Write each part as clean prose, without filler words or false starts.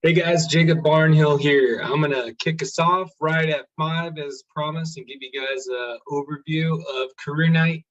Hey guys, Jacob Barnhill here. I'm gonna kick us off right at 5 as promised and give you guys an overview of career night.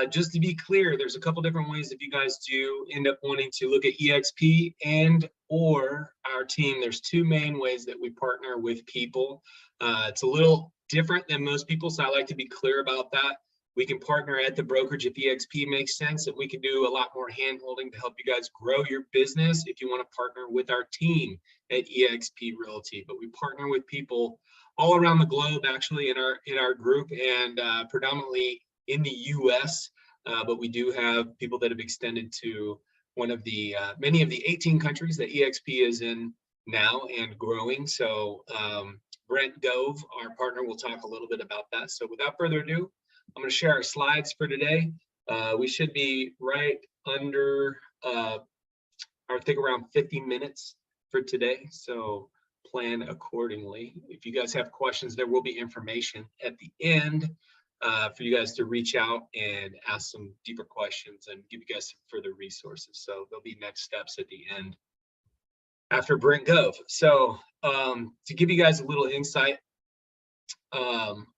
Just to be clear, there's a couple different ways if you guys do end up wanting to look at eXp and or our team. There's two main ways that we partner with people. It's a little different than most people, so I like to be clear about that. We can partner at the brokerage if eXp makes sense, and we can do a lot more hand holding to help you guys grow your business if you want to partner with our team at eXp Realty. But we partner with people all around the globe, actually, in our group, and predominantly in the U.S. But we do have people that have extended to one of the many of the 18 countries that eXp is in now and growing. So Brent Gove, our partner, will talk a little bit about that. So without further ado, I'm going to share our slides for today. We should be right under, I think around 50 minutes for today. So plan accordingly. If you guys have questions, there will be information at the end for you guys to reach out and ask some deeper questions and give you guys some further resources. So there'll be next steps at the end after Brent Gove. So to give you guys a little insight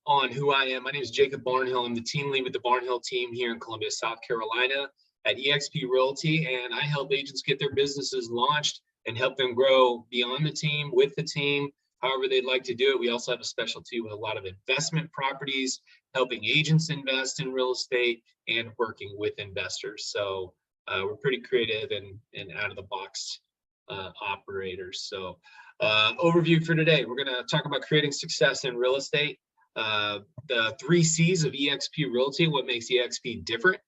on who I am. My name is Jacob Barnhill. I'm the team lead with the Barnhill team here in Columbia, South Carolina at eXp Realty, and I help agents get their businesses launched and help them grow beyond the team, with the team, however they'd like to do it. We also have a specialty with a lot of investment properties, helping agents invest in real estate and working with investors. So we're pretty creative and out of the box operators. So overview for today, we're going to talk about creating success in real estate, the 3 C's of eXp Realty, what makes eXp different.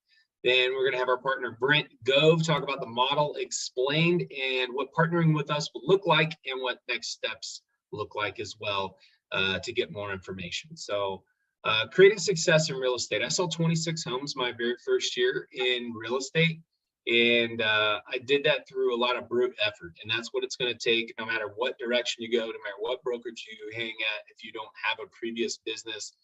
Then we're going to have our partner Brent Gove talk about the model explained and what partnering with us will look like and what next steps look like as well to get more information. So creating success in real estate. I sold 26 homes my very first year in real estate. And I did that through a lot of brute effort. And that's what it's going to take no matter what direction you go, no matter what brokerage you hang at, if you don't have a previous business,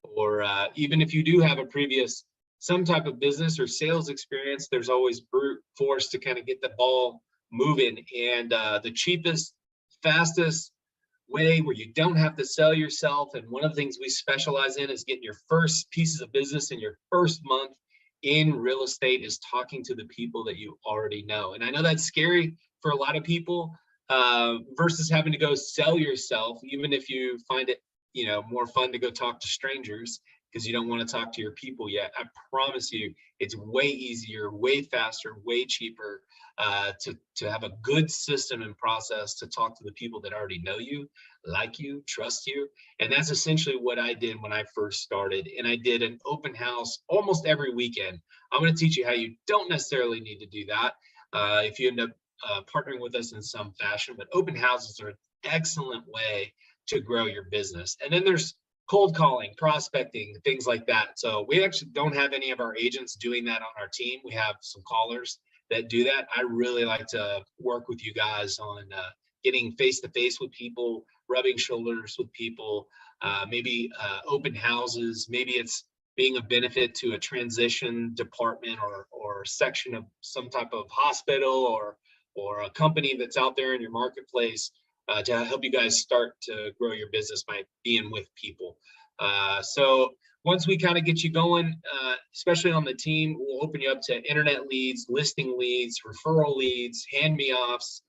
or even if you do have a previous some type of business or sales experience, there's always brute force to kind of get the ball moving. And the cheapest, fastest way where you don't have to sell yourself, and one of the things we specialize in is getting your first pieces of business in your first month in real estate, is talking to the people that you already know. And I know that's scary for a lot of people versus having to go sell yourself, even if you find it, more fun to go talk to strangers because you don't want to talk to your people yet. I promise you, it's way easier, way faster, way cheaper to have a good system and process to talk to the people that already know you, like you, trust you. And that's essentially what I did when I first started. And I did an open house almost every weekend. I'm going to teach you how you don't necessarily need to do that if you end up partnering with us in some fashion. But open houses are an excellent way to grow your business. And then there's cold calling, prospecting, things like that. So we actually don't have any of our agents doing that on our team. We have some callers that do that. I really like to work with you guys on getting face-to-face with people, rubbing shoulders with people, maybe open houses. Maybe it's being a benefit to a transition department or section of some type of hospital or a company that's out there in your marketplace to help you guys start to grow your business by being with people. So once we kind of get you going, especially on the team, we'll open you up to internet leads, listing leads, referral leads, hand-me-offs.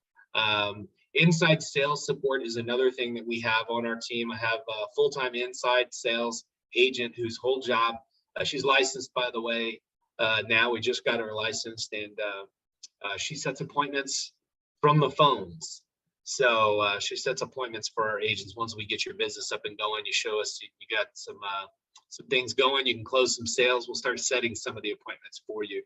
Inside sales support is another thing that we have on our team. I have a full-time inside sales agent whose whole job, she's licensed, by the way. Now we just got her licensed, and she sets appointments from the phones. So she sets appointments for our agents. Once we get your business up and going, you show us you got some things going, you can close some sales, we'll start setting some of the appointments for you.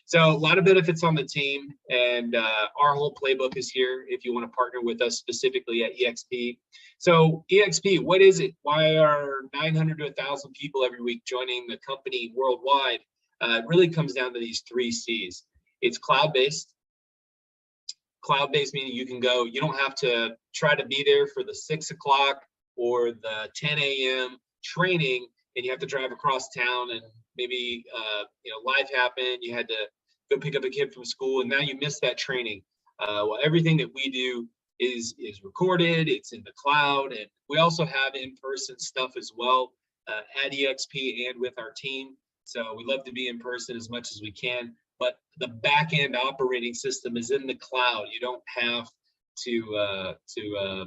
So a lot of benefits on the team, and our whole playbook is here if you want to partner with us specifically at eXp. So eXp, what is it? Why are 900 to 1,000 people every week joining the company worldwide? It really comes down to these 3 C's. It's cloud-based. Cloud-based meaning you can go, you don't have to try to be there for the 6 o'clock or the 10 a.m. training, and you have to drive across town, and maybe life happened, you had to go pick up a kid from school, and now you missed that training. Well, everything that we do is recorded. It's in the cloud, and we also have in-person stuff as well at eXp and with our team. So we love to be in person as much as we can, but the back end operating system is in the cloud. You don't have to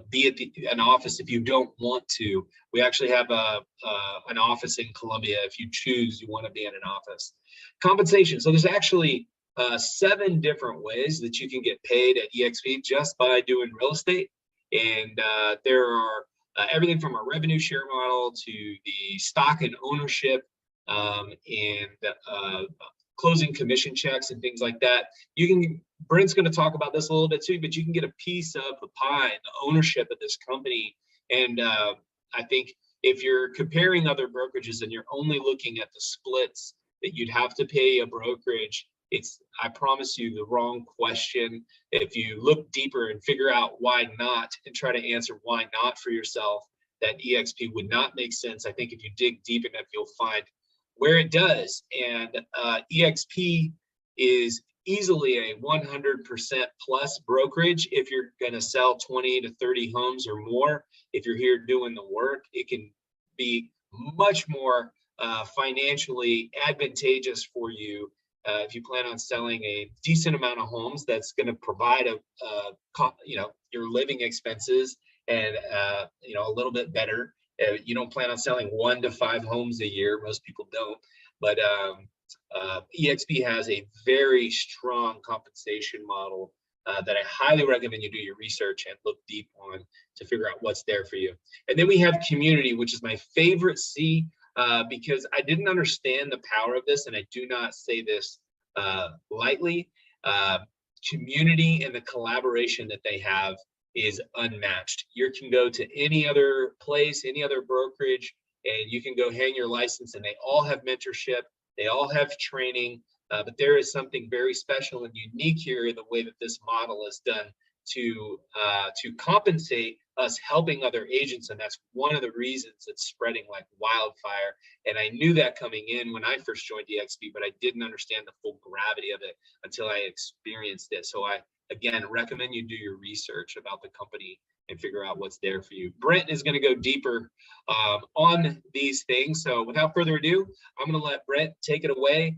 be at an office if you don't want to. We actually have an office in Columbia if you choose you want to be in an office. Compensation. So there's actually 7 different ways that you can get paid at eXp just by doing real estate. And there are everything from a revenue share model to the stock and ownership and closing commission checks and things like that. Brent's going to talk about this a little bit too, but you can get a piece of the pie, the ownership of this company. And I think if you're comparing other brokerages and you're only looking at the splits that you'd have to pay a brokerage, it's, I promise you, the wrong question. If you look deeper and figure out why not and try to answer why not for yourself, that eXp would not make sense. I think if you dig deep enough, you'll find where it does. And eXp is easily a 100% plus brokerage if you're going to sell 20 to 30 homes or more. If you're here doing the work, it can be much more financially advantageous for you if you plan on selling a decent amount of homes. That's going to provide your living expenses and a little bit better. You don't plan on selling 1 to 5 homes a year. Most people don't, but eXp has a very strong compensation model that I highly recommend you do your research and look deep on to figure out what's there for you. And then we have community, which is my favorite C, because I didn't understand the power of this, and I do not say this lightly. Community and the collaboration that they have is unmatched. You can go to any other place, any other brokerage, and you can go hang your license, and they all have mentorship, they all have training, but there is something very special and unique here in the way that this model is done to compensate us helping other agents, and that's one of the reasons it's spreading like wildfire. And I knew that coming in when I first joined eXp, but I didn't understand the full gravity of it until I experienced it. So I, again, recommend you do your research about the company and figure out what's there for you. Brent is going to go deeper on these things. So without further ado, I'm going to let Brent take it away.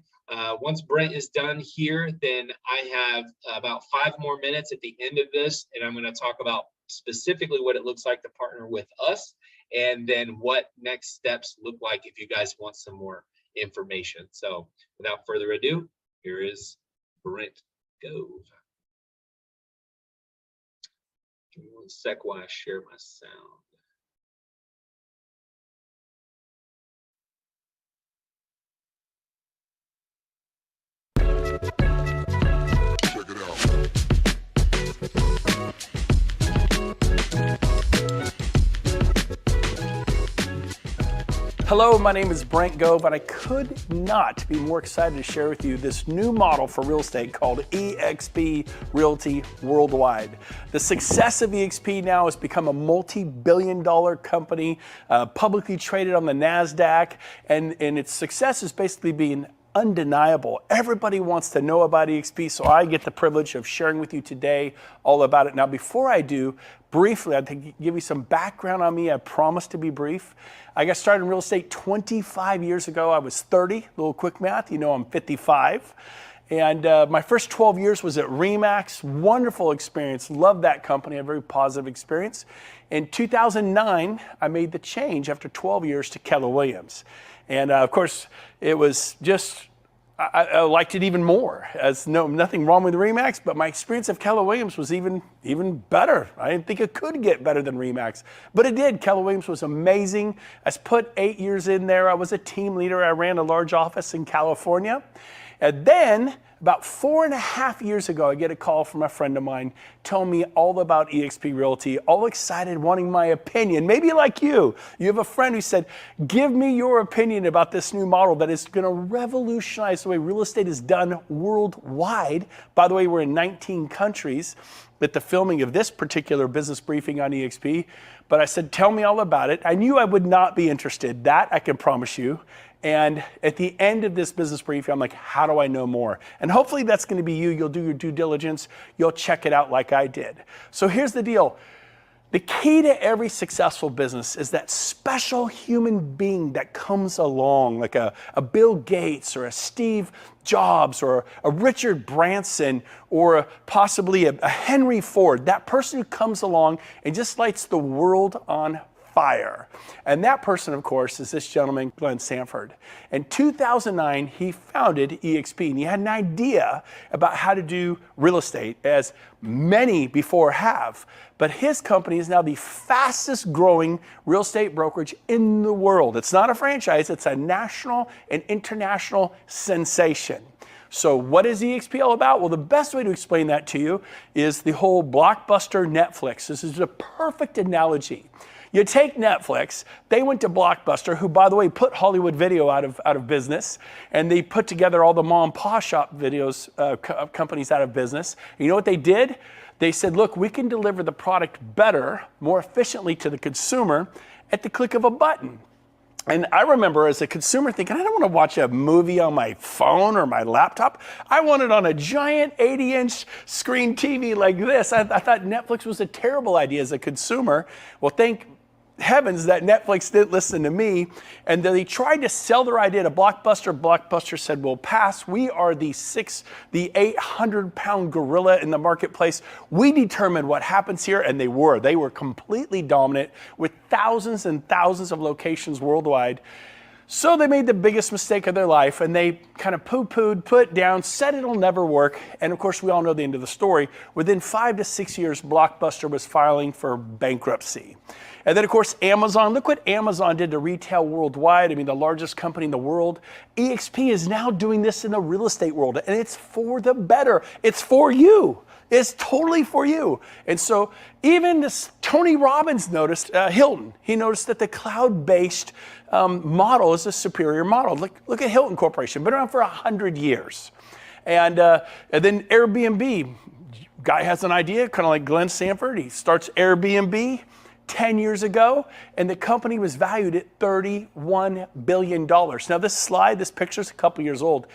Once Brent is done here, then I have about 5 more minutes at the end of this, and I'm going to talk about specifically what it looks like to partner with us, and then what next steps look like if you guys want some more information. So without further ado, here is Brent Gove. Give me 1 sec while I share my sound. Check it out. Hello, my name is Brent Gove, and I could not be more excited to share with you this new model for real estate called eXp Realty Worldwide. The success of eXp now has become a multi-billion-dollar company, publicly traded on the NASDAQ, and its success is basically being undeniable. Everybody wants to know about eXp, so I get the privilege of sharing with you today all about it. Now, before I do, briefly, I'd give you some background on me. I promise to be brief. I got started in real estate 25 years ago. I was 30, a little quick math, you know I'm 55. And my first 12 years was at RE/MAX, wonderful experience, loved that company, a very positive experience. In 2009, I made the change after 12 years to Keller Williams. And of course, it was just, I liked it even more. As nothing wrong with RE/MAX, but my experience of Keller Williams was even better. I didn't think it could get better than RE/MAX, but it did. Keller Williams was amazing. I put 8 years in there. I was a team leader. I ran a large office in California. And then about 4.5 years ago, I get a call from a friend of mine telling me all about eXp Realty, all excited, wanting my opinion. Maybe like you have a friend who said, give me your opinion about this new model that is going to revolutionize the way real estate is done worldwide. By the way, we're in 19 countries with the filming of this particular business briefing on eXp. But I said, tell me all about it. I knew I would not be interested. That I can promise you. And at the end of this business briefing, I'm like, how do I know more? And hopefully that's going to be you. You'll do your due diligence. You'll check it out like I did. So here's the deal. The key to every successful business is that special human being that comes along, like a Bill Gates or a Steve Jobs or a Richard Branson or possibly a Henry Ford, that person who comes along and just lights the world on fire. And that person, of course, is this gentleman, Glenn Sanford. In 2009, he founded eXp, and he had an idea about how to do real estate, as many before have. But his company is now the fastest growing real estate brokerage in the world. It's not a franchise, it's a national and international sensation. So what is eXp all about? Well, the best way to explain that to you is the whole Blockbuster Netflix. This is a perfect analogy. You take Netflix, they went to Blockbuster, who, by the way, put Hollywood Video out of business, and they put together all the mom and pop shop videos companies out of business. And you know what they did? They said, look, we can deliver the product better, more efficiently to the consumer at the click of a button. And I remember as a consumer thinking, I don't want to watch a movie on my phone or my laptop. I want it on a giant 80-inch screen TV like this. I thought Netflix was a terrible idea as a consumer. Well, thank heavens that Netflix didn't listen to me, and they tried to sell their idea to Blockbuster. Blockbuster said, we'll pass. We are the 800-pound gorilla in the marketplace. We determine what happens here, and they were completely dominant with thousands and thousands of locations worldwide. So they made the biggest mistake of their life, and they kind of poo-pooed, put down, said it'll never work. And of course, we all know the end of the story. Within 5 to 6 years, Blockbuster was filing for bankruptcy. And then, of course, Amazon. Look what Amazon did to retail worldwide. I mean, the largest company in the world. eXp is now doing this in the real estate world, and it's for the better. It's for you. It's totally for you. And so even this Tony Robbins noticed, Hilton, he noticed that the cloud-based model is a superior model. Look at Hilton Corporation, been around for 100 years. And then Airbnb, guy has an idea, kind of like Glenn Sanford. He starts Airbnb 10 years ago, and the company was valued at $31 billion. Now this picture is a couple years old.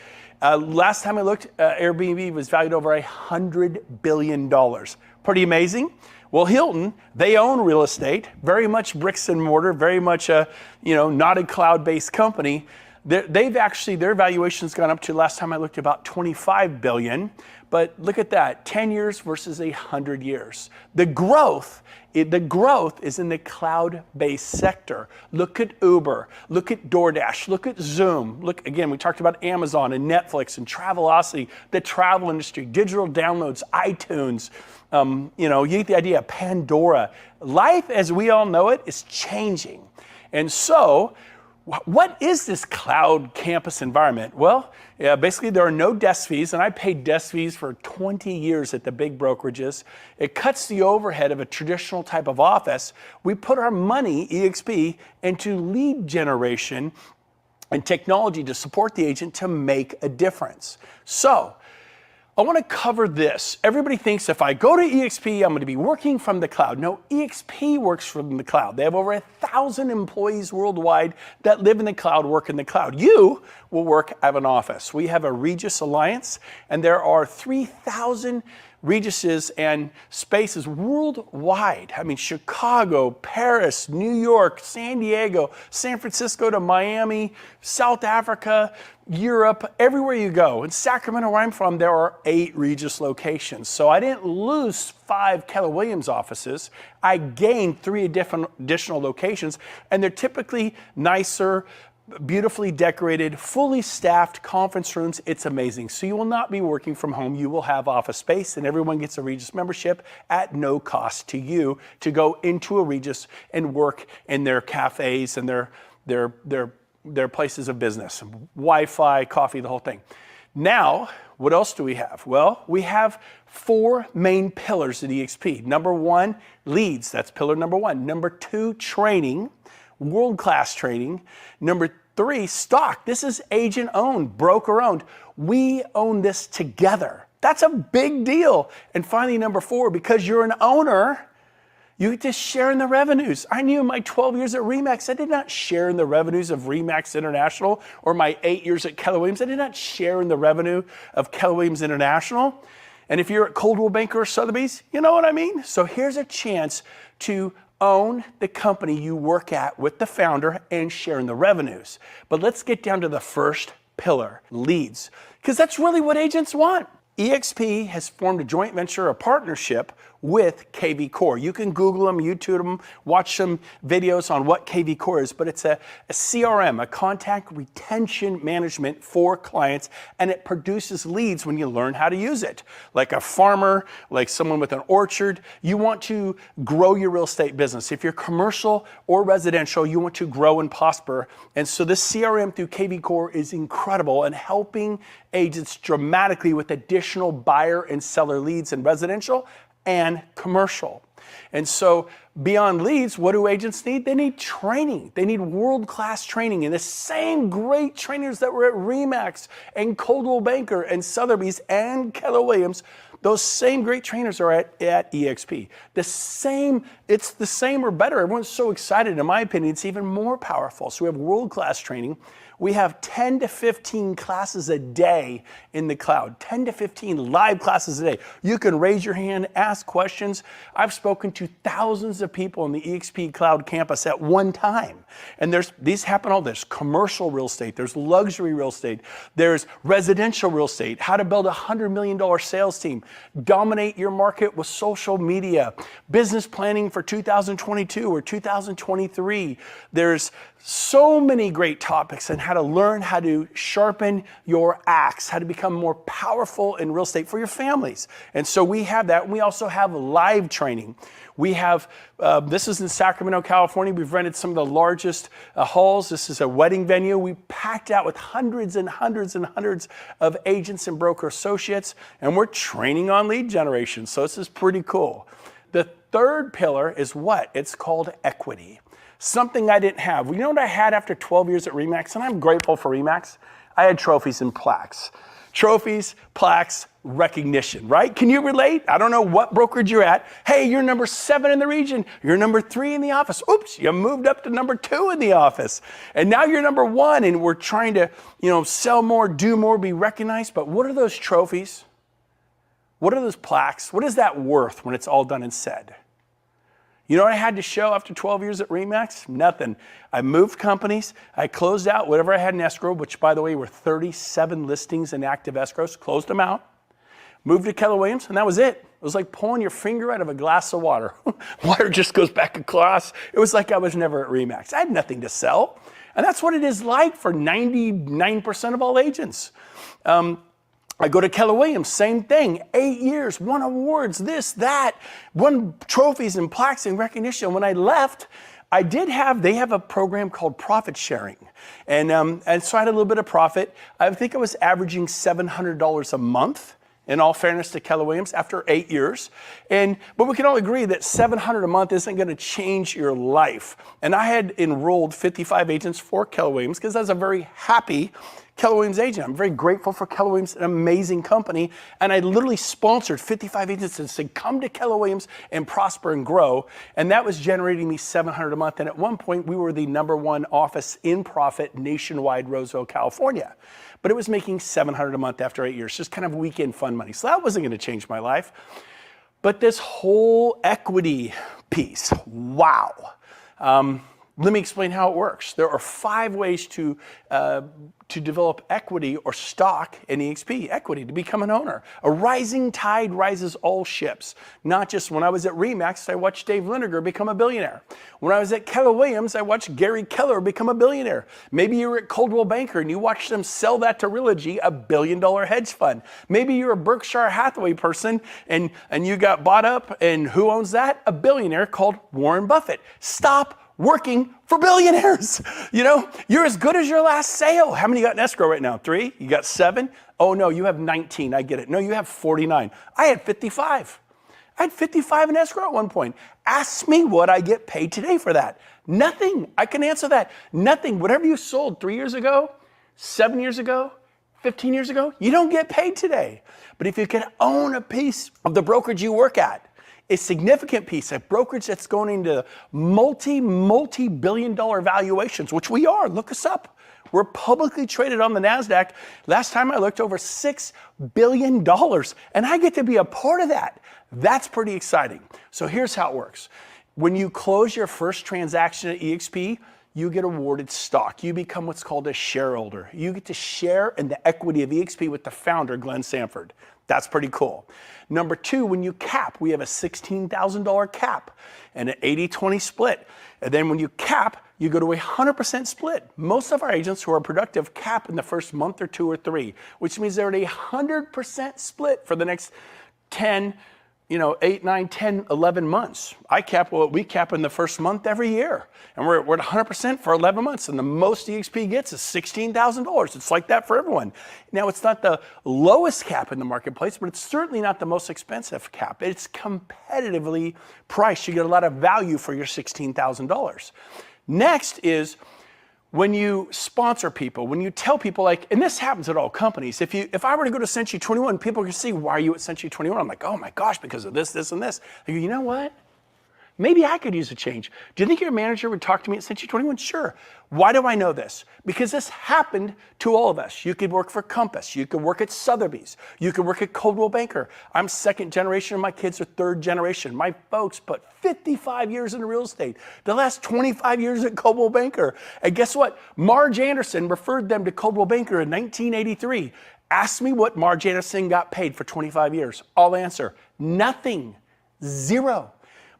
Last time I looked, Airbnb was valued over $100 billion. Pretty amazing. Well, Hilton, they own real estate, very much bricks and mortar, very much a, not a cloud-based company. Their valuation's gone up to, last time I looked, about $25 billion. But look at that, 10 years versus 100 years. The growth is in the cloud-based sector. Look at Uber, look at DoorDash, look at Zoom. Look, again, we talked about Amazon and Netflix and Travelocity, the travel industry, digital downloads, iTunes. You get the idea, Pandora. Life as we all know it is changing. And so, what is this cloud campus environment? Well, basically there are no desk fees, and I paid desk fees for 20 years at the big brokerages. It cuts the overhead of a traditional type of office. We put our money, eXp, into lead generation and technology to support the agent to make a difference. So, I want to cover this. Everybody thinks if I go to eXp, I'm going to be working from the cloud. No, eXp works from the cloud. They have over 1,000 employees worldwide that live in the cloud, work in the cloud. You will work at an office. We have a Regus Alliance, and there are 3,000 Reguses and spaces worldwide. I mean, Chicago, Paris, New York, San Diego, San Francisco to Miami, South Africa, Europe, everywhere you go. In Sacramento, where I'm from, there are 8 Regus locations. So I didn't lose 5 Keller Williams offices. I gained 3 additional locations, and they're typically nicer, beautifully decorated, fully staffed conference rooms. It's amazing. So you will not be working from home. You will have office space, and everyone gets a Regus membership at no cost to you to go into a Regus and work in their cafes and their places of business. Wi-Fi, coffee, the whole thing. Now, what else do we have? Well, we have 4 main pillars at eXp. Number 1, leads. That's pillar number 1. Number 2, training. World-class training. Number 3, stock. This is agent-owned, broker-owned. We own this together. That's a big deal. And finally, number 4, because you're an owner, You get to share in the revenues. I knew in my 12 years at RE/MAX, I did not share in the revenues of RE/MAX International, or my 8 years at Keller Williams, I did not share in the revenue of Keller Williams International. And if you're at Coldwell Banker or Sotheby's, you know what I mean? So here's a chance to own the company you work at with the founder and share in the revenues. But let's get down to the first pillar, leads, because that's really what agents want. eXp has formed a joint venture, a partnership with KV Core. You can Google them, YouTube them, watch some videos on what KV Core is, but it's a CRM, a contact retention management for clients, and it produces leads when you learn how to use it. Like a farmer, like someone with an orchard, you want to grow your real estate business. If you're commercial or residential, you want to grow and prosper. And so this CRM through KV Core is incredible and helping agents dramatically with additional buyer and seller leads in residential and commercial. And so beyond leads, what do agents need? They need training. They need world-class training. And the same great trainers that were at RE/MAX and Coldwell Banker and Sotheby's and Keller Williams, those same great trainers are at eXp. It's the same or better. Everyone's so excited. In my opinion, it's even more powerful. So we have world-class training. We have 10 to 15 classes a day in the cloud, 10 to 15 live classes a day. You can raise your hand, ask questions. I've spoken to thousands of people in the eXp Cloud campus at one time. And these happen all. There's commercial real estate, there's luxury real estate, there's residential real estate, how to build a $100 million sales team, dominate your market with social media, business planning for 2022 or 2023. There's so many great topics on how to learn how to sharpen your axe, how to become more powerful in real estate for your families. And so we have that. We also have live training. We have, this is in Sacramento, California. We've rented some of the largest halls. This is a wedding venue. We packed out with hundreds and hundreds and hundreds of agents and broker associates, and we're training on lead generation. So this is pretty cool. The third pillar is what? It's called equity. Something I didn't have. You know what I had after 12 years at RE/MAX? And I'm grateful for RE/MAX. I had trophies and plaques. Trophies, plaques, recognition, right? Can you relate? I don't know what brokerage you're at. Hey, you're number 7 in the region. You're number 3 in the office. Oops, you moved up to number 2 in the office. And now you're number 1, and we're trying to, sell more, do more, be recognized. But what are those trophies? What are those plaques? What is that worth when it's all done and said? You know what I had to show after 12 years at RE/MAX? Nothing. I moved companies. I closed out whatever I had in escrow, which, by the way, were 37 listings in active escrows. Closed them out. Moved to Keller Williams, and that was it. It was like pulling your finger out of a glass of water. Water just goes back across. It was like I was never at RE/MAX. I had nothing to sell. And that's what it is like for 99% of all agents. I go to Keller Williams, same thing, 8 years, won awards, this, that, won trophies and plaques and recognition. When I left, they have a program called profit sharing. And so I had a little bit of profit. I think I was averaging $700 a month, in all fairness to Keller Williams, after 8 years. But we can all agree that $700 a month isn't gonna change your life. And I had enrolled 55 agents for Keller Williams because I was a very happy Keller Williams agent. I'm very grateful for Keller Williams, an amazing company. And I literally sponsored 55 agents and said, come to Keller Williams and prosper and grow. And that was generating me $700 a month. And at one point, we were the #1 office in profit nationwide, Roseville, California. But it was making $700 a month after 8 years, just kind of weekend fun money. So that wasn't gonna change my life. But this whole equity piece, wow. Let me explain how it works. There are 5 ways to develop equity or stock in eXp, equity, to become an owner. A rising tide rises all ships. Not just when I was at RE/MAX, I watched Dave Liniger become a billionaire. When I was at Keller Williams, I watched Gary Keller become a billionaire. Maybe you were at Coldwell Banker and you watched them sell that to Realty, a $1 billion hedge fund. Maybe you're a Berkshire Hathaway person and you got bought up, and who owns that? A billionaire called Warren Buffett. Stop working for billionaires. You're as good as your last sale. How many you got in escrow right now? 3? You got 7? Oh no, you have 19. I get it. No, you have 49. I had 55. I had 55 in escrow at one point. Ask me what I get paid today for that. Nothing. I can answer that. Nothing. Whatever you sold 3 years ago, 7 years ago, 15 years ago, you don't get paid today. But if you can own a piece of the brokerage you work at, a significant piece, a brokerage that's going into multi-billion dollar valuations, which we are. Look us up. We're publicly traded on the NASDAQ. Last time I looked, over $6 billion, and I get to be a part of that. That's pretty exciting. So here's how it works. When you close your first transaction at eXp, you get awarded stock. You become what's called a shareholder. You get to share in the equity of eXp with the founder, Glenn Sanford. That's pretty cool. Number two, when you cap, we have a $16,000 cap and an 80-20 split. And then when you cap, you go to a 100% split. Most of our agents who are productive cap in the first month or two or three, which means they're at a 100% split for the next 10, 8, 9, 10, 11 months. We cap in the first month every year. And we're at 100% for 11 months. And the most eXp gets is $16,000. It's like that for everyone. Now, it's not the lowest cap in the marketplace, but it's certainly not the most expensive cap. It's competitively priced. You get a lot of value for your $16,000. Next is when you sponsor people, when you tell people, like, and this happens at all companies. If I were to go to Century 21, people can see, why are you at Century 21? I'm like, oh my gosh, because of this, this, and this. I go, you know what? Maybe I could use a change. Do you think your manager would talk to me at Century 21? Sure. Why do I know this? Because this happened to all of us. You could work for Compass. You could work at Sotheby's. You could work at Coldwell Banker. I'm second generation and my kids are third generation. My folks put 55 years in real estate. The last 25 years at Coldwell Banker. And guess what? Marge Anderson referred them to Coldwell Banker in 1983. Ask me what Marge Anderson got paid for 25 years. I'll answer, nothing, zero.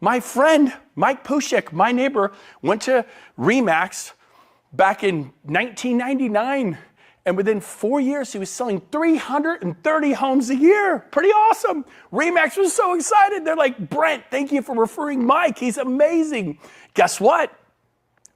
My friend, Mike Pushek, my neighbor, went to RE/MAX back in 1999. And within 4 years, he was selling 330 homes a year. Pretty awesome. RE/MAX was so excited. They're like, Brent, thank you for referring Mike. He's amazing. Guess what?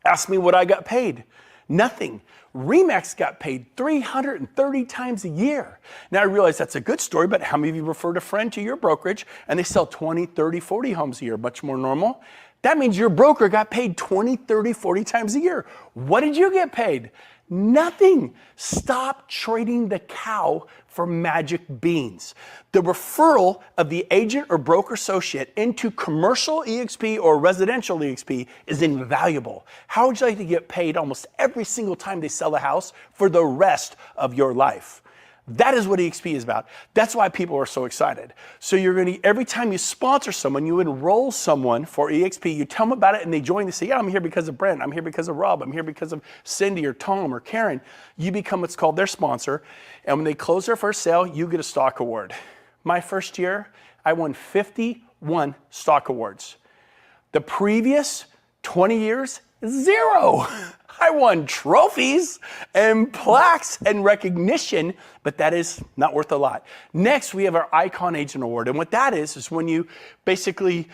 Ask me what I got paid. Nothing. RE/MAX got paid 330 times a year. Now I realize that's a good story, but how many of you referred a friend to your brokerage and they sell 20, 30, 40 homes a year? Much more normal. That means your broker got paid 20, 30, 40 times a year. What did you get paid? Nothing. Stop trading the cow for magic beans. The referral of the agent or broker associate into commercial eXp or residential eXp is invaluable. How would you like to get paid almost every single time they sell a house for the rest of your life? That is what eXp is about. That's why people are so excited. So you're going to, every time you sponsor someone, you enroll someone for eXp, you tell them about it and they join, they say, yeah, I'm here because of Brent, I'm here because of Rob, I'm here because of Cindy or Tom or Karen. You become what's called their sponsor. And when they close their first sale, you get a stock award. My first year, I won 51 stock awards. The previous 20 years, zero. I won trophies and plaques and recognition, but that is not worth a lot. Next, we have our Icon Agent Award. And what that is when you basically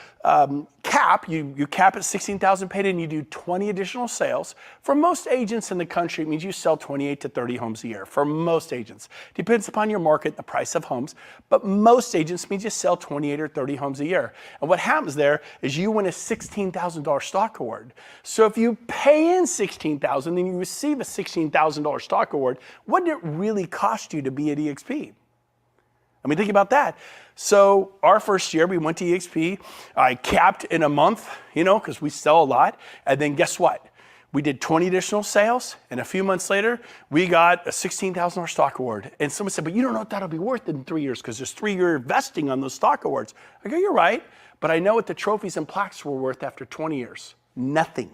cap, you cap at $16,000 paid and you do 20 additional sales. For most agents in the country, it means you sell 28 to 30 homes a year. For most agents. Depends upon your market, the price of homes, but most agents means you sell 28 or 30 homes a year. And what happens there is you win a $16,000 stock award. So if you pay in $16,000 and you receive a $16,000 stock award, what did it really cost you to be at eXp? I mean, think about that. So our first year, we went to eXp. I capped in a month, because we sell a lot. And then guess what? We did 20 additional sales. And a few months later, we got a $16,000 stock award. And someone said, but you don't know what that'll be worth in 3 years because there's 3-year vesting on those stock awards. I go, you're right. But I know what the trophies and plaques were worth after 20 years. Nothing.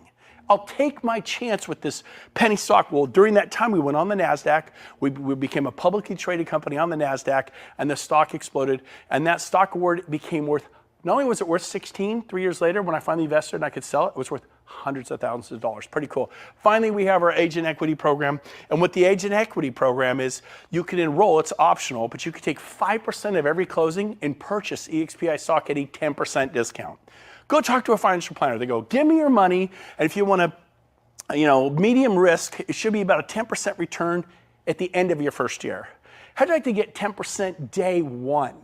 I'll take my chance with this penny stock. Well, during that time, we went on the NASDAQ. We became a publicly traded company on the NASDAQ, and the stock exploded. And that stock award became worth, not only was it worth 16 3 years later when I finally invested and I could sell it, it was worth hundreds of thousands of dollars. Pretty cool. Finally, we have our agent equity program. And what the agent equity program is, you can enroll, it's optional, but you can take 5% of every closing and purchase eXp stock at a 10% discount. Go talk to a financial planner. They go, give me your money, and if you want to, medium risk, it should be about a 10% return at the end of your first year. How'd you like to get 10% day one?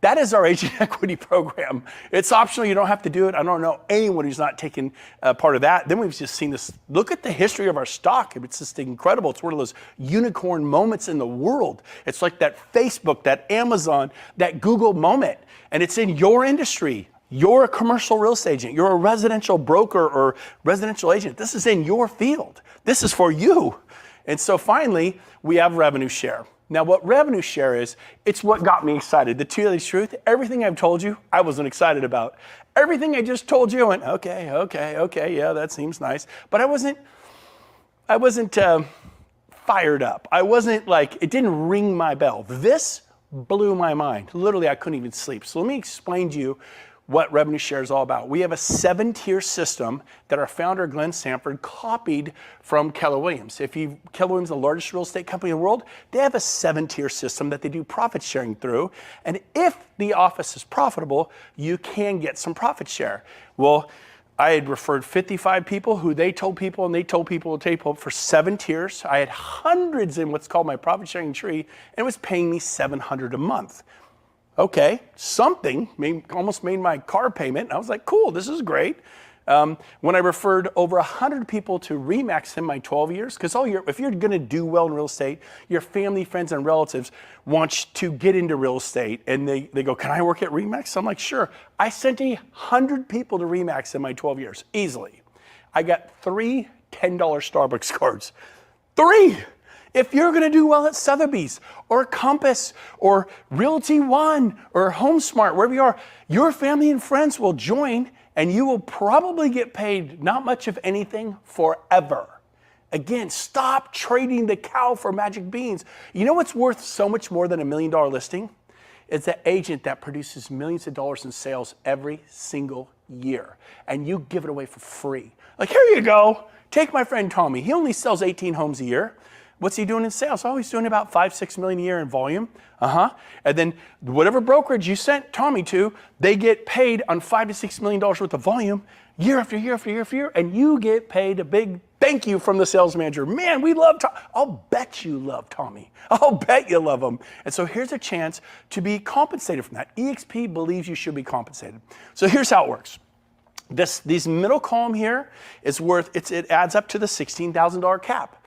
That is our agent equity program. It's optional. You don't have to do it. I don't know anyone who's not taken part of that. Then we've just seen this. Look at the history of our stock. It's just incredible. It's one of those unicorn moments in the world. It's like that Facebook, that Amazon, that Google moment. And it's in your industry. You're a commercial real estate agent. You're a residential broker or residential agent. This is in your field. This is for you. And so finally, we have revenue share. Now what revenue share is, it's what got me excited. The two-days truth, everything I've told you, I wasn't excited about. Everything I just told you, I went, okay, yeah, that seems nice. But I wasn't fired up. I wasn't like, it didn't ring my bell. This blew my mind. Literally, I couldn't even sleep. So let me explain to you what revenue share is all about. We have a 7-tier system that our founder, Glenn Sanford, copied from Keller Williams. Keller Williams is the largest real estate company in the world. They have a 7-tier system that they do profit sharing through. And if the office is profitable, you can get some profit share. Well, I had referred 55 people who they told people, and they told people for 7 tiers. I had hundreds in what's called my profit sharing tree, and it was paying me $700 a month. Okay, something almost made my car payment. I was like, cool, this is great. When I referred over 100 people to RE/MAX in my 12 years, because if you're gonna do well in real estate, your family, friends, and relatives want you to get into real estate, and they go, can I work at RE/MAX? I'm like, sure. I sent 100 people to RE/MAX in my 12 years, easily. I got 3 $10 Starbucks cards. 3! If you're gonna do well at Sotheby's or Compass or Realty One or HomeSmart, wherever you are, your family and friends will join, and you will probably get paid not much of anything forever. Again, stop trading the cow for magic beans. You know what's worth so much more than $1 million listing? It's the agent that produces millions of dollars in sales every single year, and you give it away for free. Like, here you go. Take my friend Tommy. He only sells 18 homes a year. What's he doing in sales? Oh, he's doing about 5-6 million a year in volume. And then whatever brokerage you sent Tommy to, they get paid on $5 to $6 million worth of volume year after year after year after year, and you get paid a big thank you from the sales manager. Man, we love Tommy. I'll bet you love Tommy. I'll bet you love him. And so here's a chance to be compensated from that. eXp believes you should be compensated. So here's how it works. These middle column here is it adds up to the $16,000 cap.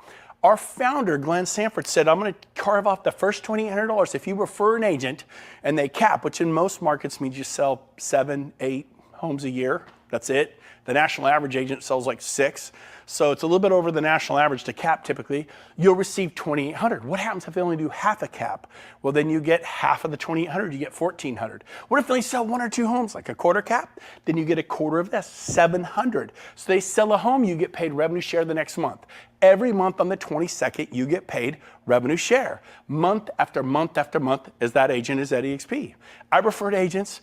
Our founder, Glenn Sanford, said, I'm going to carve off the first $2,800 if you refer an agent and they cap, which in most markets means you sell 7, 8 homes a year. That's it. The national average agent sells like 6. So it's a little bit over the national average to cap typically. You'll receive $2,800. What happens if they only do half a cap? Well, then you get half of the $2,800, you get $1,400. What if they sell 1 or 2 homes, like a quarter cap? Then you get a quarter of this, $700. So they sell a home, you get paid revenue share the next month. Every month on the 22nd, you get paid revenue share. Month after month after month, as that agent is at eXp. I referred agents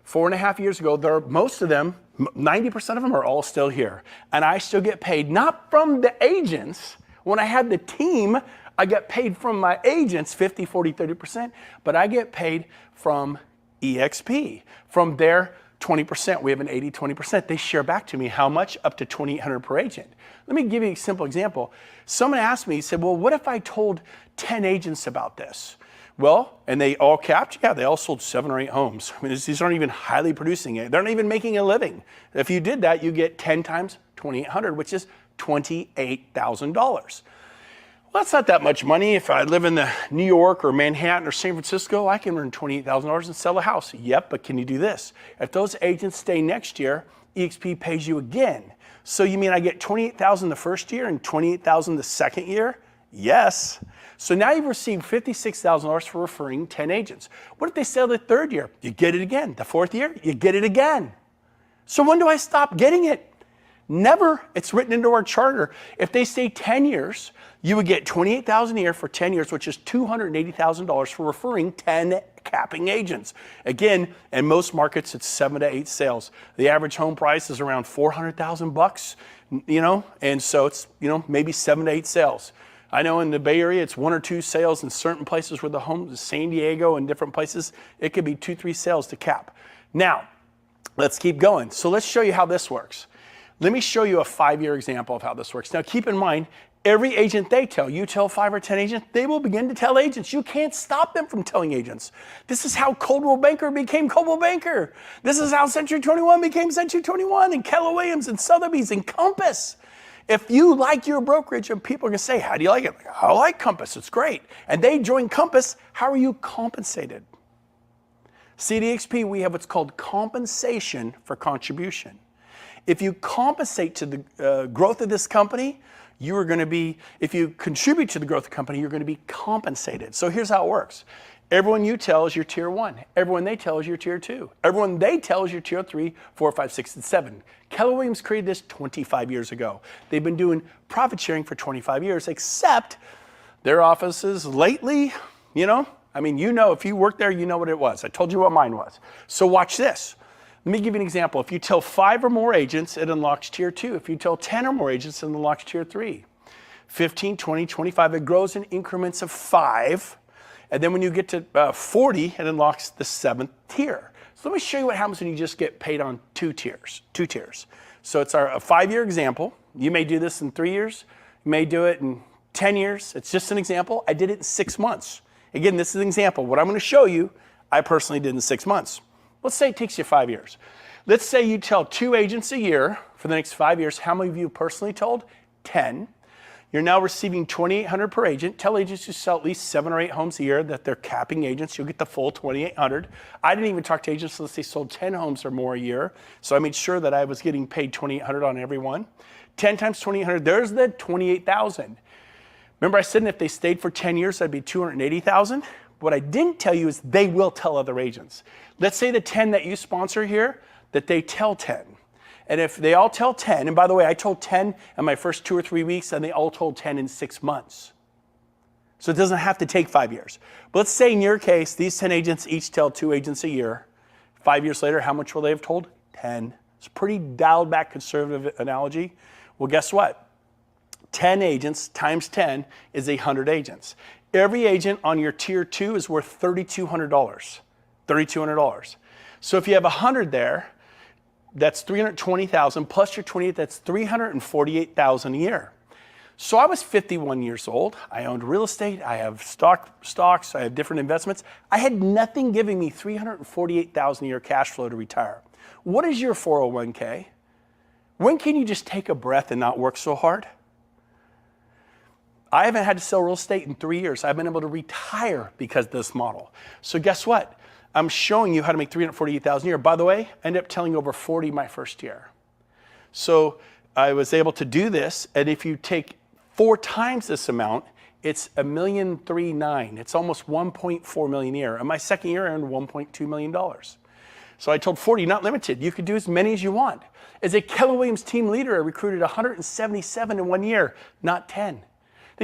4.5 years ago. Most of them, 90% of them are all still here. And I still get paid, not from the agents. When I had the team, I got paid from my agents, 50, 40, 30%, but I get paid from eXp, from their 20%. We have an 80-20%. They share back to me how much? Up to $2,800 per agent. Let me give you a simple example. Someone asked me, he said, well, what if I told 10 agents about this? Well, and they all capped? Yeah, they all sold 7 or 8 homes. I mean, these aren't even highly producing it. They're not even making a living. If you did that, you get 10 times $2,800, which is $28,000. Well, that's not that much money. If I live in the New York or Manhattan or San Francisco, I can earn $28,000 and sell a house. Yep, but can you do this? If those agents stay next year, eXp pays you again. So you mean I get $28,000 the first year and $28,000 the second year? Yes. So now you've received $56,000 for referring 10 agents. What if they sell the third year? You get it again. The fourth year, you get it again. So when do I stop getting it? Never. It's written into our charter. If they stay 10 years, you would get $28,000 a year for 10 years, which is $280,000 for referring 10 capping agents. Again, in most markets, it's 7 to 8 sales. The average home price is around $400,000, and so it's, maybe 7 to 8 sales. I know in the Bay Area, it's 1 or 2 sales in certain places where the homes, San Diego and different places, it could be 2, 3 sales to cap. Now, let's keep going. So let's show you how this works. Let me show you a 5-year example of how this works. Now, keep in mind, every agent you tell 5 or 10 agents, they will begin to tell agents. You can't stop them from telling agents. This is how Coldwell Banker became Coldwell Banker. This is how Century 21 became Century 21, and Keller Williams and Sotheby's and Compass. If you like your brokerage and people are gonna say, how do you like it? I like Compass, it's great. And they join Compass, how are you compensated? See, at eXp, we have what's called compensation for contribution. If you compensate to the growth of this company, you are going to be, if you contribute to the growth of the company, you're going to be compensated. So here's how it works. Everyone you tell is your tier 1. Everyone they tell is your tier 2. Everyone they tell is your tier 3, 4, 5, 6, and 7. Keller Williams created this 25 years ago. They've been doing profit sharing for 25 years, except their offices lately, you know, if you work there, you know what it was. I told you what mine was. So watch this. Let me give you an example. If you tell 5 or more agents, it unlocks tier 2. If you tell 10 or more agents, it unlocks tier 3. 15, 20, 25, it grows in increments of 5. And then when you get to 40, it unlocks the 7th tier. So let me show you what happens when you just get paid on 2 tiers. So it's a 5-year example. You may do this in 3 years. You may do it in 10 years. It's just an example. I did it in 6 months. Again, this is an example. What I'm going to show you, I personally did in 6 months. Let's say it takes you 5 years. Let's say you tell 2 agents a year for the next 5 years. How many of you personally told? 10. You're now receiving $2,800 per agent. Tell agents who sell at least 7 or 8 homes a year that they're capping agents. You'll get the full $2,800. I didn't even talk to agents unless they sold 10 homes or more a year. So I made sure that I was getting paid $2,800 on every one. 10 times $2,800, there's the $28,000. Remember I said if they stayed for 10 years, that'd be $280,000. What I didn't tell you is they will tell other agents. Let's say the 10 that you sponsor here, that they tell 10. And if they all tell 10, and by the way, I told 10 in my first 2 or 3 weeks, and they all told 10 in 6 months. So it doesn't have to take 5 years. But let's say in your case, these 10 agents each tell 2 agents a year. 5 years later, how much will they have told? 10. It's a pretty dialed back conservative analogy. Well, guess what? 10 agents times 10 is 100 agents. Every agent on your tier 2 is worth $3,200. $3,200. So if you have 100 there, that's $320,000 plus your 28, that's $348,000 a year. So I was 51 years old. I owned real estate. I have stocks. I have different investments. I had nothing giving me $348,000 a year cash flow to retire. What is your 401k? When can you just take a breath and not work so hard? I haven't had to sell real estate in 3 years. I've been able to retire because of this model. So guess what? I'm showing you how to make $348,000 a year. By the way, I ended up telling over 40 my first year. So I was able to do this, and if you take 4 times this amount, it's $1.39 million. It's almost $1.4 million a year. And my second year I earned $1.2 million. So I told 40, not limited. You could do as many as you want. As a Keller Williams team leader, I recruited 177 in 1 year, not 10.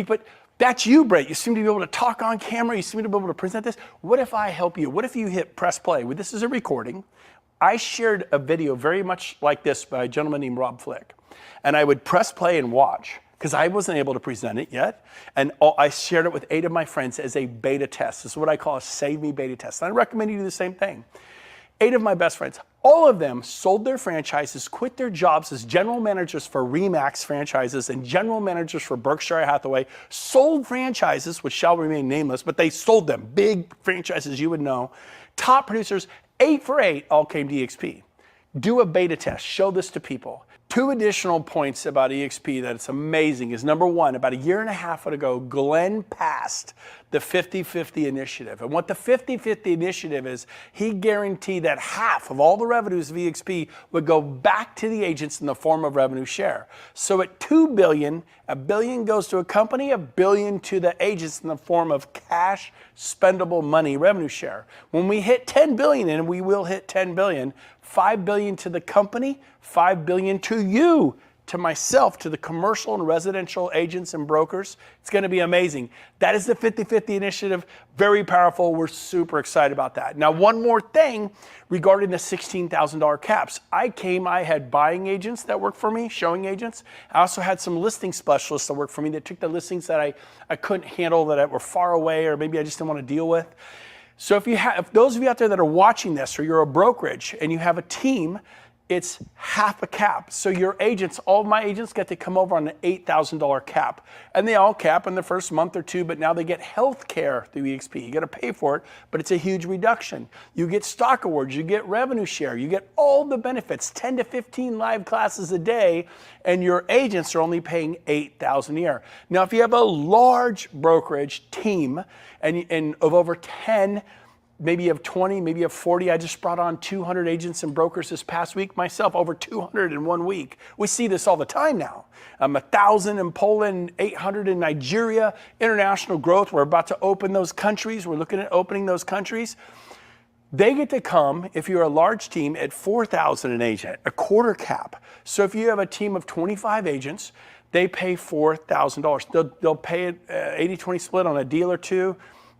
But that's you, Brett. You seem to be able to talk on camera. You seem to be able to present this. What if I help you? What if you hit press play? Well, this is a recording. I shared a video very much like this by a gentleman named Rob Flick. And I would press play and watch because I wasn't able to present it yet. And I shared it with 8 of my friends as a beta test. This is what I call a Save Me beta test. And I recommend you do the same thing. 8 of my best friends, all of them sold their franchises, quit their jobs as general managers for RE/MAX franchises and general managers for Berkshire Hathaway, sold franchises, which shall remain nameless, but they sold them, big franchises you would know. Top producers, 8 for 8, all came to eXp. Do a beta test, show this to people. 2 additional points about eXp that it's amazing is number 1, about 1.5 years ago, Glenn passed the 50-50 initiative. And what the 50-50 initiative is, he guaranteed that half of all the revenues of eXp would go back to the agents in the form of revenue share. So at $2 billion, $1 billion goes to a company, $1 billion to the agents in the form of cash, spendable money, revenue share. When we hit 10 billion, and we will hit 10 billion, $5 billion to the company, $5 billion to you, to myself, to the commercial and residential agents and brokers. It's going to be amazing. That is the 50-50 initiative. Very powerful. We're super excited about that. Now, one more thing regarding the $16,000 caps. I had buying agents that worked for me, showing agents. I also had some listing specialists that worked for me that took the listings that I couldn't handle, that were far away, or maybe I just didn't want to deal with. So if those of you out there that are watching this, or you're a brokerage and you have a team, it's half a cap. So your agents, all of my agents get to come over on an $8,000 cap. And they all cap in the first month or 2, but now they get health care through eXp. You got to pay for it, but it's a huge reduction. You get stock awards, you get revenue share, you get all the benefits, 10 to 15 live classes a day, and your agents are only paying $8,000 a year. Now, if you have a large brokerage team and of over 10 maybe you have 20, maybe you have 40. I just brought on 200 agents and brokers this past week myself, over 200 in 1 week. We see this all the time now. 1,000 in Poland, 800 in Nigeria, international growth. We're about to open those countries. We're looking at opening those countries. They get to come, if you're a large team, at 4,000 an agent, a quarter cap. So if you have a team of 25 agents, they pay $4,000. They'll pay it 80-20 split on a deal or two.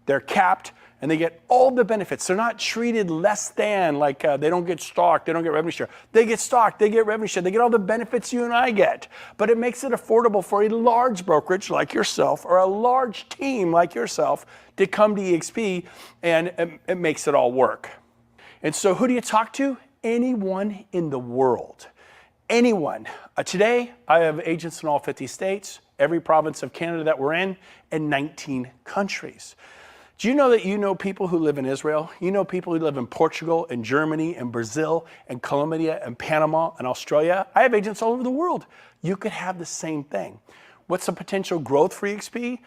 They're capped, and they get all the benefits. They're not treated less than, like they don't get stock, they don't get revenue share. They get stock, they get revenue share, they get all the benefits you and I get. But it makes it affordable for a large brokerage like yourself or a large team like yourself to come to eXp, and it makes it all work. And so who do you talk to? Anyone in the world. Anyone. Today, I have agents in all 50 states, every province of Canada that we're in, and 19 countries. Do you know that you know people who live in Israel? You know people who live in Portugal and Germany and Brazil and Colombia and Panama and Australia? I have agents all over the world. You could have the same thing. What's the potential growth for eXp?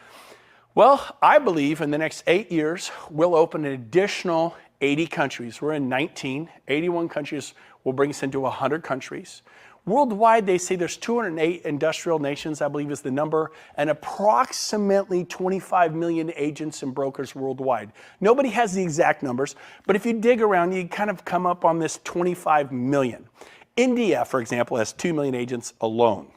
Well, I believe in the next 8 years, we'll open an additional 80 countries. We're in 19, 81 countries will bring us into 100 countries. Worldwide, they say there's 208 industrial nations, I believe is the number, and approximately 25 million agents and brokers worldwide. Nobody has the exact numbers, but if you dig around, you kind of come up on this 25 million. India, for example, has 2 million agents alone.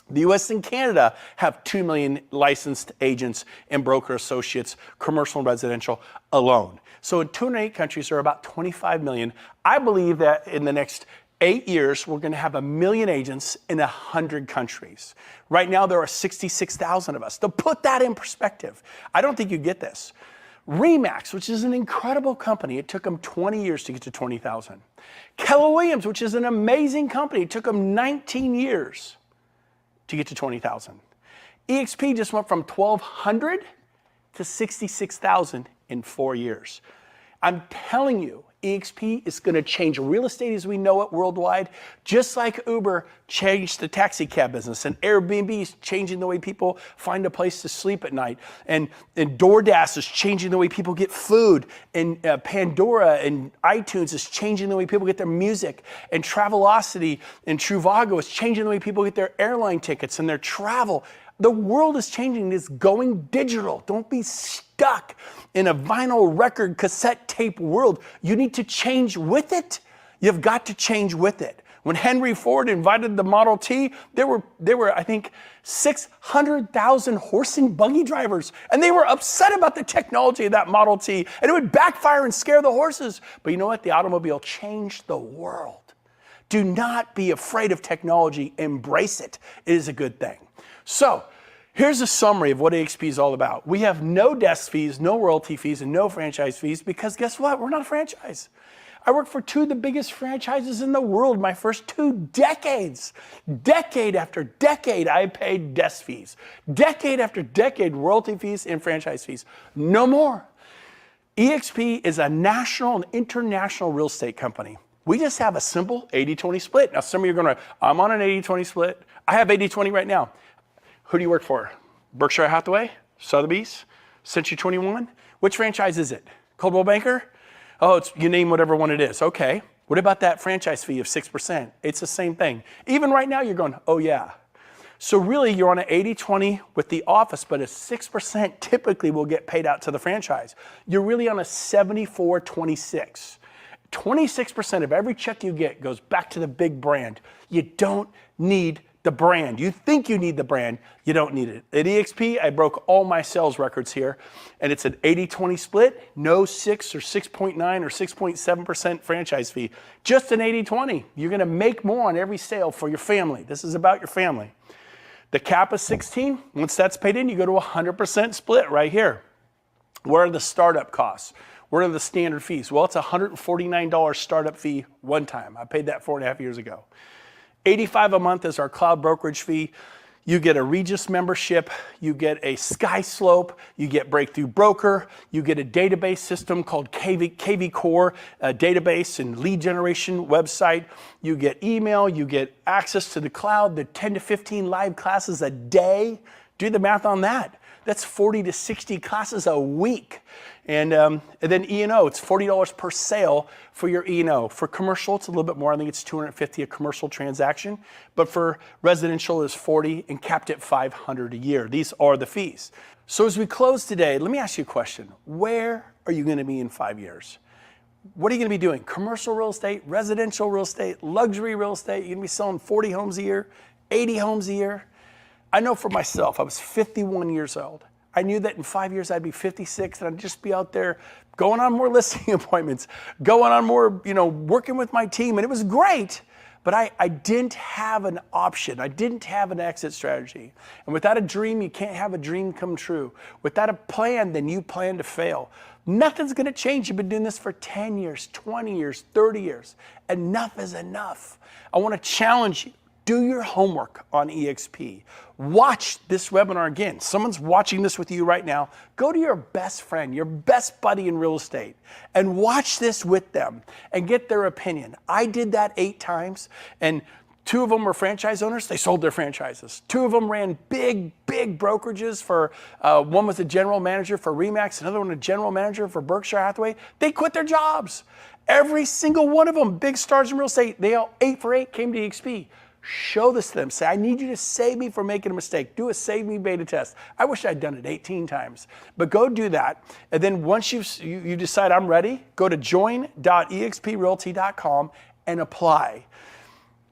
The US and Canada have 2 million licensed agents and broker associates, commercial and residential alone. So in 208 countries, there are about 25 million. I believe that in the next 8 years, we're going to have 1 million agents in 100 countries. Right now, there are 66,000 of us. To put that in perspective, I don't think you get this. RE/MAX, which is an incredible company, it took them 20 years to get to 20,000. Keller Williams, which is an amazing company, it took them 19 years to get to 20,000. eXp just went from 1,200 to 66,000 in 4 years. I'm telling you, eXp is going to change real estate as we know it worldwide, just like Uber changed the taxi cab business, and Airbnb is changing the way people find a place to sleep at night, and DoorDash is changing the way people get food, and Pandora and iTunes is changing the way people get their music, and Travelocity and Trivago is changing the way people get their airline tickets and their travel. The world is changing. It's going digital. Don't be stuck in a vinyl record cassette tape world. You need to change with it. You've got to change with it. When Henry Ford invited the Model T, there were I think 600,000 horse and buggy drivers, and they were upset about the technology of that Model T, and it would backfire and scare the horses. But you know what? The automobile changed the world. Do not be afraid of technology. Embrace it. It is a good thing. So here's a summary of what eXp is all about. We have no desk fees, no royalty fees, and no franchise fees because guess what? We're not a franchise. I worked for 2 of the biggest franchises in the world my first 2 decades. Decade after decade, I paid desk fees. Decade after decade, royalty fees and franchise fees. No more. eXp is a national and international real estate company. We just have a simple 80-20 split. Now, some of you are going to, I'm on an 80-20 split. I have 80-20 right now. Who do you work for? Berkshire Hathaway? Sotheby's? Century 21? Which franchise is it? Coldwell Banker? Oh, you name whatever one it is. Okay. What about that franchise fee of 6%? It's the same thing. Even right now, you're going, oh yeah. So really, you're on an 80-20 with the office, but a 6% typically will get paid out to the franchise. You're really on a 74-26. 26% of every check you get goes back to the big brand. You don't need the brand. You think you need the brand, you don't need it. At eXp, I broke all my sales records here, and it's an 80-20 split, no 6 or 6.9 or 6.7% franchise fee, just an 80-20. You're gonna make more on every sale for your family. This is about your family. The cap is 16. Once that's paid in, you go to 100% split right here. What are the startup costs? What are the standard fees? Well, it's a $149 startup fee one time. I paid that 4.5 years ago. $85 a month is our cloud brokerage fee. You get a Regis membership, you get a SkySlope, you get Breakthrough Broker, you get a database system called KV Core, a database and lead generation website. You get email, you get access to the cloud, the 10 to 15 live classes a day. Do the math on that. That's 40 to 60 classes a week. And then E&O, it's $40 per sale for your E&O. For commercial, it's a little bit more. I think it's $250 a commercial transaction. But for residential, it's $40 and capped at $500 a year. These are the fees. So as we close today, let me ask you a question. Where are you going to be in 5 years? What are you going to be doing? Commercial real estate, residential real estate, luxury real estate? You're going to be selling 40 homes a year, 80 homes a year? I know for myself, I was 51 years old. I knew that in 5 years I'd be 56 and I'd just be out there going on more listing appointments, going on more, working with my team. And it was great, but I didn't have an option. I didn't have an exit strategy. And without a dream, you can't have a dream come true. Without a plan, then you plan to fail. Nothing's gonna change. You've been doing this for 10 years, 20 years, 30 years. Enough is enough. I wanna challenge you. Do your homework on eXp. Watch this webinar again. Someone's watching this with you right now. Go to your best friend, your best buddy in real estate, and watch this with them and get their opinion. I did that 8 times, and 2 of them were franchise owners. They sold their franchises. 2 of them ran big brokerages for, one was a general manager for RE/MAX, another one a general manager for Berkshire Hathaway. They quit their jobs. Every single one of them, big stars in real estate, they all 8 for 8 came to eXp. Show this to them. Say, I need you to save me from making a mistake. Do a save me beta test. I wish I'd done it 18 times, but go do that. And then once you decide I'm ready, go to join.exprealty.com and apply.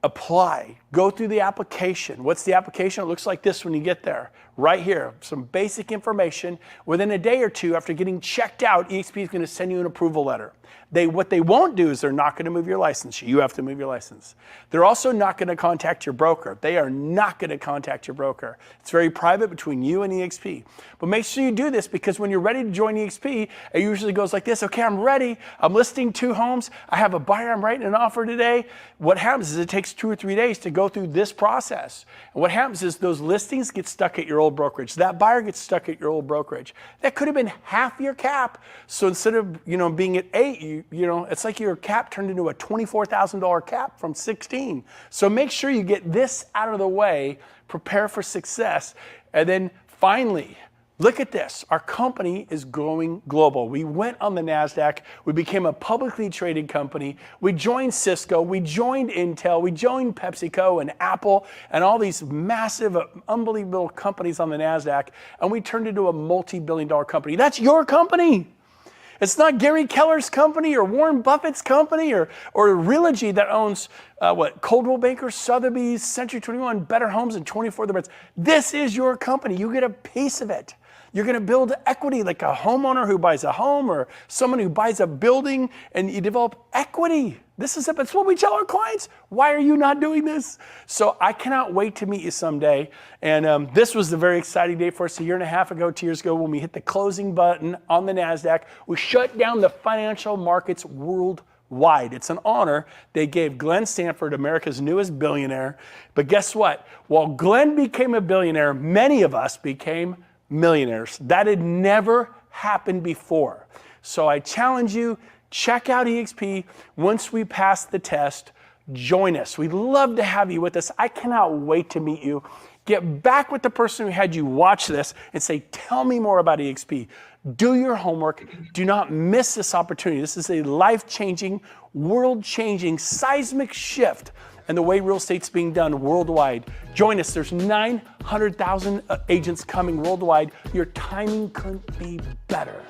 Apply. Go through the application. What's the application? It looks like this when you get there. Right here, some basic information. Within a day or 2 after getting checked out, eXp is going to send you an approval letter. What they won't do is they're not going to move your license. You have to move your license. They're also not going to contact your broker. They are not going to contact your broker. It's very private between you and eXp. But make sure you do this, because when you're ready to join eXp, it usually goes like this. Okay, I'm ready. I'm listing 2 homes. I have a buyer. I'm writing an offer today. What happens is it takes 2 or 3 days to go through this process. And what happens is those listings get stuck at your old brokerage. That buyer gets stuck at your old brokerage. That could have been half your cap. So instead of being at 8, it's like your cap turned into a $24,000 cap from 16. So make sure you get this out of the way, prepare for success, and then finally, look at this. Our company is going global. We went on the NASDAQ. We became a publicly traded company. We joined Cisco. We joined Intel. We joined PepsiCo and Apple and all these massive, unbelievable companies on the NASDAQ. And we turned into a multi-billion-dollar company. That's your company. It's not Gary Keller's company or Warren Buffett's company or Realty that owns Coldwell Banker, Sotheby's, Century 21, Better Homes, and 24 Other Brands. This is your company. You get a piece of it. You're going to build equity like a homeowner who buys a home or someone who buys a building, and you develop equity. This is it. That's what we tell our clients. Why are you not doing this? So I cannot wait to meet you someday. And this was a very exciting day for us 1.5 years ago, 2 years ago, when we hit the closing button on the NASDAQ. We shut down the financial markets worldwide. It's an honor. They gave Glenn Stanford, America's newest billionaire. But guess what? While Glenn became a billionaire, many of us became millionaires. That had never happened before. So I challenge you, check out eXp. Once we pass the test, join us. We'd love to have you with us. I cannot wait to meet you. Get back with the person who had you watch this and say, tell me more about eXp. Do your homework. Do not miss this opportunity. This is a life-changing, world-changing, seismic shift in the way real estate's being done worldwide. Join us. There's 900,000 agents coming worldwide. Your timing couldn't be better.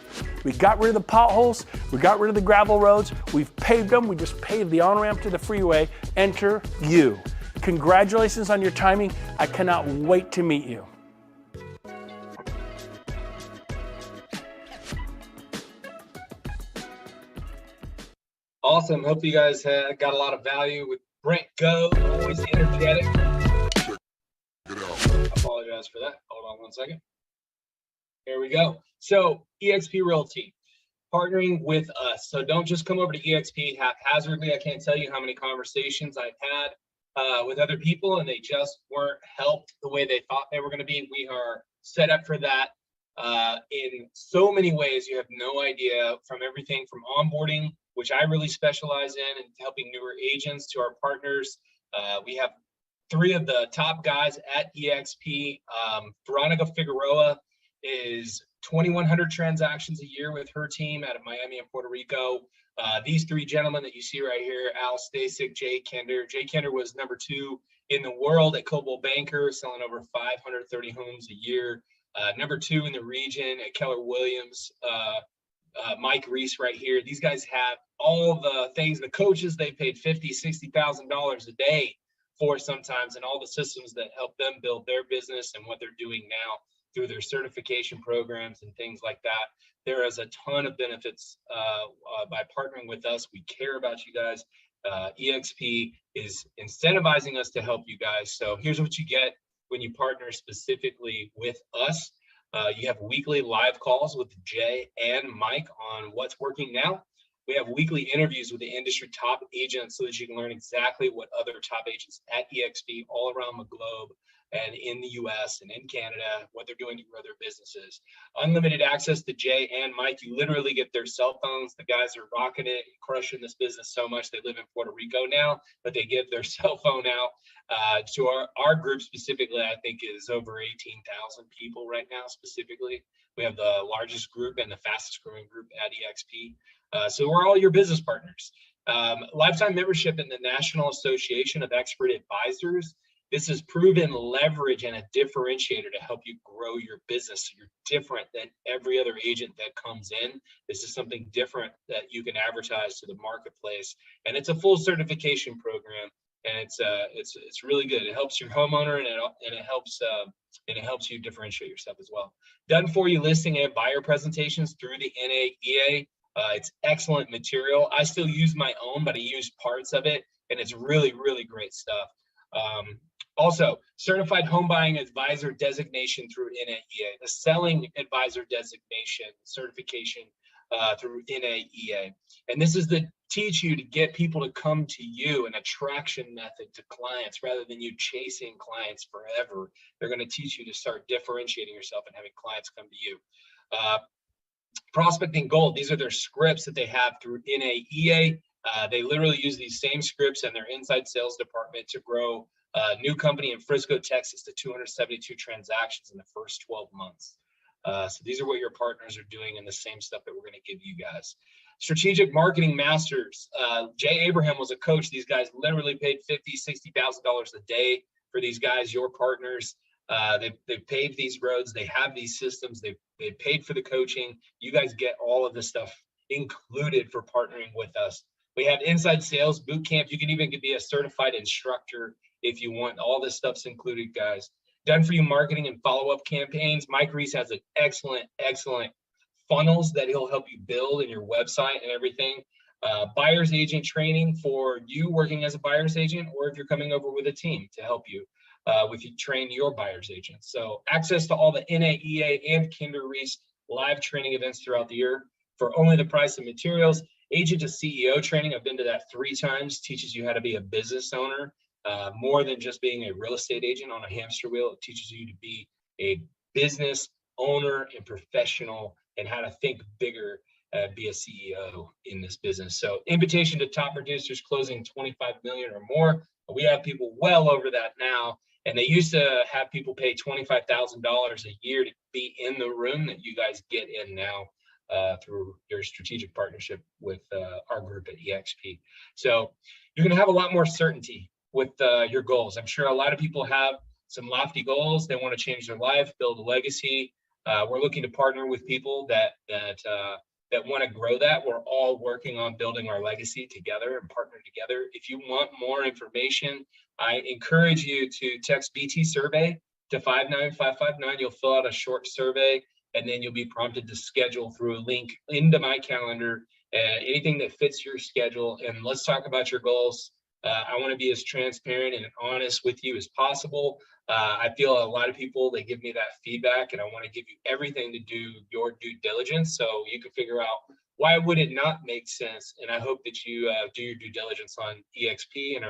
We got rid of the potholes. We got rid of the gravel roads. We've paved them. We just paved the on-ramp to the freeway. Enter you. Congratulations on your timing. I cannot wait to meet you. Awesome. Hope you guys got a lot of value with Brent Go, always energetic. I apologize for that. Hold on one second. Here we go. So eXp Realty, partnering with us. So don't just come over to eXp haphazardly. I can't tell you how many conversations I've had with other people, and they just weren't helped the way they thought they were going to be. We are set up for that in so many ways. You have no idea, from everything from onboarding, which I really specialize in, and helping newer agents, to our partners. We have 3 of the top guys at eXp. Veronica Figueroa is 2,100 transactions a year with her team out of Miami and Puerto Rico. These three gentlemen that you see right here, Al Stasic, Jay Kender. Jay Kender was #2 in the world at Coldwell Banker, selling over 530 homes a year. #2 in the region at Keller Williams. Mike Reese right here. These guys have all the things, the coaches they paid $50,000, $60,000 a day for sometimes, and all the systems that help them build their business and what they're doing now through their certification programs and things like that. There is a ton of benefits by partnering with us. We care about you guys. eXp is incentivizing us to help you guys. So here's what you get when you partner specifically with us. You have weekly live calls with Jay and Mike on what's working now. We have weekly interviews with the industry top agents so that you can learn exactly what other top agents at eXp all around the globe and in the US and in Canada, what they're doing to grow their businesses. Unlimited access to Jay and Mike. You literally get their cell phones. The guys are rocking it, crushing this business so much. They live in Puerto Rico now, but they give their cell phone out to our group specifically. I think is over 18,000 people right now specifically. We have the largest group and the fastest growing group at eXp. So we're all your business partners. Lifetime membership in the National Association of Expert Advisors. This is proven leverage and a differentiator to help you grow your business. You're different than every other agent that comes in. This is something different that you can advertise to the marketplace, and it's a full certification program, and it's really good. It helps your homeowner, and it helps you differentiate yourself as well. Done for you listing and buyer presentations through the NAEA. It's excellent material. I still use my own, but I use parts of it, and it's really, really great stuff. Also, certified home buying advisor designation through NAEA, the selling advisor designation certification through NAEA. And this is to teach you to get people to come to you, an attraction method to clients rather than you chasing clients forever. They're going to teach you to start differentiating yourself and having clients come to you. Prospecting Gold, these are their scripts that they have through NAEA. They literally use these same scripts in their inside sales department to grow a new company in Frisco, Texas to 272 transactions in the first 12 months. So these are what your partners are doing and the same stuff that we're going to give you guys. Strategic Marketing Masters. Jay Abraham was a coach. These guys literally paid $50,000, $60,000 a day for these guys, your partners. They've paved these roads. They have these systems. They've paid for the coaching. You guys get all of this stuff included for partnering with us. We have inside sales boot camp. You can even be a certified instructor if you want. All this stuff's included, guys. Done for you marketing and follow-up campaigns. Mike Reese has an excellent funnels that he'll help you build in your website and everything. Buyer's agent training for you working as a buyer's agent, or if you're coming over with a team to help you with you train your buyer's agents. So access to all the NAEA and Kinder Reese live training events throughout the year for only the price of materials. Agent to CEO training, I've been to that 3 times, teaches you how to be a business owner, more than just being a real estate agent on a hamster wheel. It teaches you to be a business owner and professional and how to think bigger, be a CEO in this business. So invitation to top producers closing 25 million or more. We have people well over that now. And they used to have people pay $25,000 a year to be in the room that you guys get in now through your strategic partnership with our group at eXp. So you're going to have a lot more certainty with your goals. I'm sure a lot of people have some lofty goals. They want to change their life, build a legacy. We're looking to partner with people that want to grow that. We're all working on building our legacy together and partner together. If you want more information, I encourage you to text BT survey to 59559. You'll fill out a short survey, and then you'll be prompted to schedule through a link into my calendar, anything that fits your schedule. And let's talk about your goals. I want to be as transparent and honest with you as possible. I feel a lot of people, they give me that feedback, and I want to give you everything to do your due diligence so you can figure out why would it not make sense. And I hope that you do your due diligence on eXp and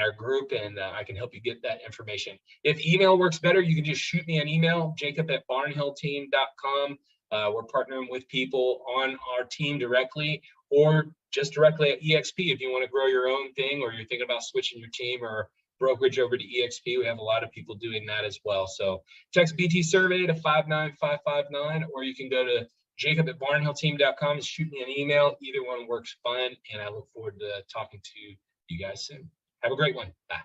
our group, and I can help you get that information. If email works better, you can just shoot me an email, jacob@barnhillteam.com. We're partnering with people on our team directly, or just directly at eXp if you want to grow your own thing, or you're thinking about switching your team, or brokerage over to eXp. We have a lot of people doing that as well. So text BT survey to 59559, or you can go to jacob@barnhillteam.com and shoot me an email. Either one works fine. And I look forward to talking to you guys soon. Have a great one. Bye.